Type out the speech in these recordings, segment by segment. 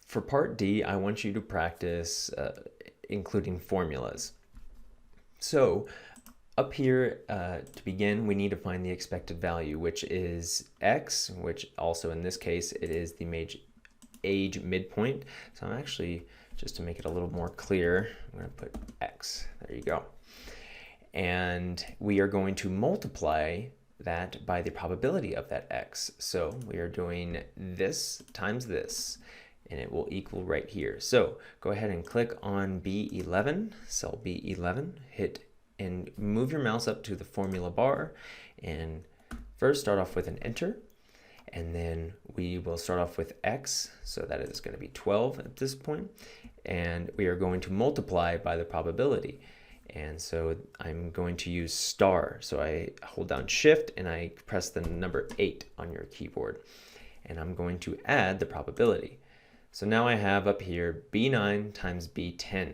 For part D, I want you to practice including formulas. So up here, to begin, we need to find the expected value, which is x, which also in this case, it is the age midpoint. So I'm actually, just to make it a little more clear, I'm going to put x. There you go. And we are going to multiply that by the probability of that x. So we are doing this times this, and it will equal right here. So go ahead and click on B11, cell B11, hit and move your mouse up to the formula bar, and first start off with an enter, and then we will start off with x, so that is going to be 12 at this point, and we are going to multiply by the probability. And so I'm going to use star. So I hold down shift and I press the number 8 on your keyboard, and I'm going to add the probability. So now I have up here B9 times B10,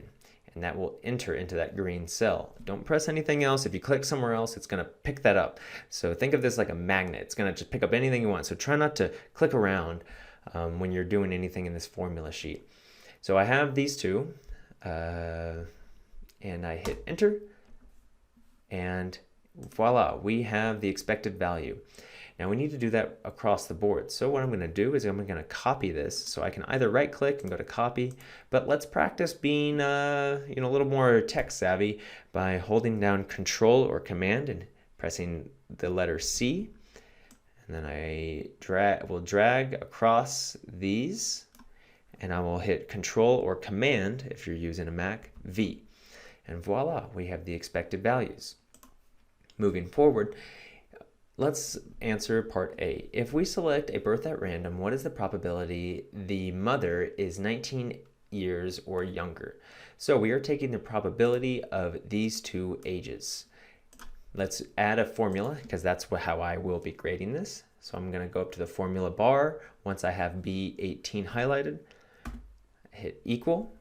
and that will enter into that green cell. Don't press anything else. If you click somewhere else, it's going to pick that up. So think of this like a magnet. It's going to just pick up anything you want. So try not to click around when you're doing anything in this formula sheet. So I have these two, and I hit enter, and voila, we have the expected value. Now we need to do that across the board. So what I'm going to do is I'm going to copy this. So I can either right click and go to copy, but let's practice being a little more tech savvy by holding down Control or Command and pressing the letter C. And then I will drag across these, and I will hit Control or Command if you're using a Mac, V. And voila, we have the expected values. Moving forward, let's answer part A. If we select a birth at random, what is the probability the mother is 19 years or younger? So we are taking the probability of these two ages. Let's add a formula, because that's how I will be grading this. So I'm going to go up to the formula bar. Once I have B18 highlighted, hit equal.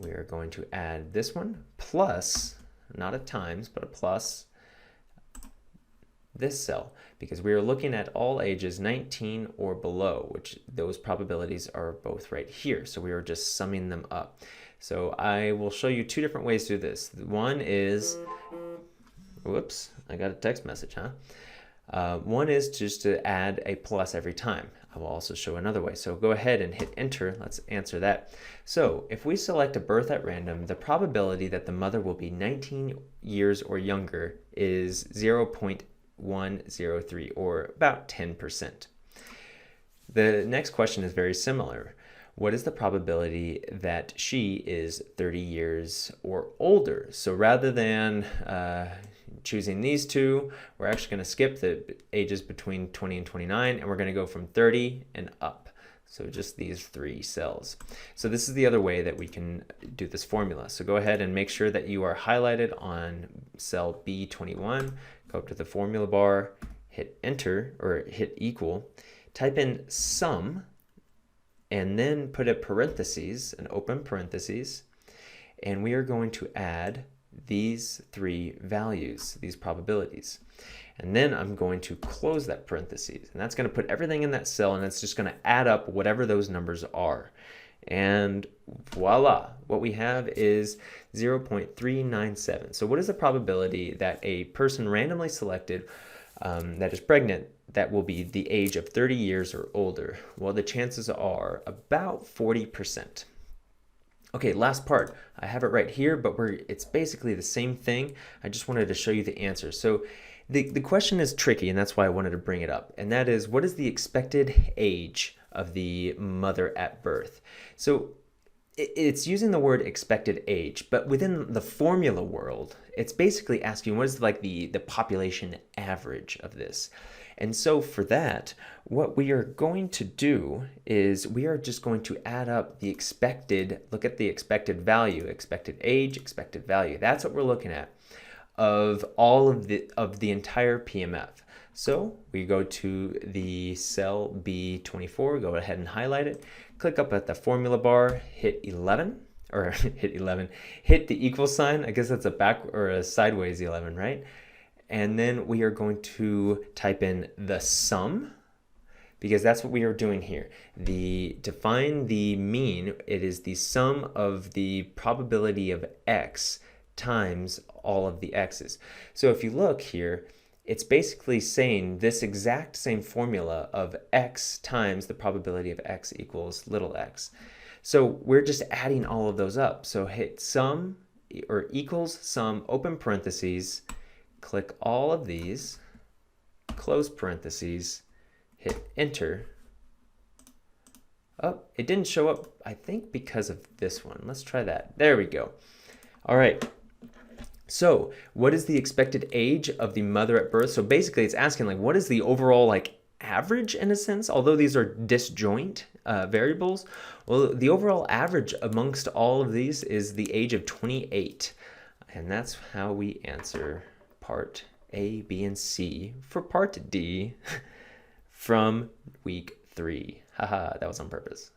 We are going to add this one plus, not a times, but a plus, this cell, because we are looking at all ages 19 or below, which those probabilities are both right here. So we are just summing them up. So I will show you two different ways to do this. One is, whoops, I got a text message, huh? One is just to add a plus every time. I will also show another way. So go ahead and hit enter. Let's answer that. So if we select a birth at random, the probability that the mother will be 19 years or younger is 0.103, or about 10%. The next question is very similar. What is the probability that she is 30 years or older? So rather than choosing these two, we're actually going to skip the ages between 20 and 29, and we're going to go from 30 and up. So just these three cells. So this is the other way that we can do this formula. So go ahead and make sure that you are highlighted on cell B21, go up to the formula bar, hit enter or hit equal, type in sum, and then put a parentheses, an open parentheses, and we are going to add these three values, these probabilities. And then I'm going to close that parentheses, and that's going to put everything in that cell, and it's just going to add up whatever those numbers are. And voila, what we have is 0.397. So what is the probability that a person randomly selected that is pregnant that will be the age of 30 years or older? Well, the chances are about 40%. Okay, last part. I have it right here, but it's basically the same thing. I just wanted to show you the answer. So the question is tricky, and that's why I wanted to bring it up. And that is, what is the expected age of the mother at birth? So it's using the word expected age, but within the formula world, it's basically asking what is like the population average of this. And so for that, what we are going to do is we are just going to add up the expected, look at the expected value, expected age, expected value. That's what we're looking at of all of the entire PMF. So we go to the cell B24, go ahead and highlight it, click up at the formula bar, hit 11, or hit the equal sign. I guess that's a back or a sideways 11, right? And then we are going to type in the sum, because that's what we are doing here. To find the mean, it is the sum of the probability of x times all of the x's. So if you look here, it's basically saying this exact same formula of x times the probability of x equals little x. So we're just adding all of those up. So hit sum or equals sum, open parentheses, click all of these, close parentheses, hit enter. Oh, it didn't show up, I think because of this one. Let's try that. There we go. All right. So what is the expected age of the mother at birth? So basically it's asking like, what is the overall like average in a sense? Although these are disjoint variables, well, the overall average amongst all of these is the age of 28. And that's how we answer part A, B, and C for part D from week 3. Haha, that was on purpose.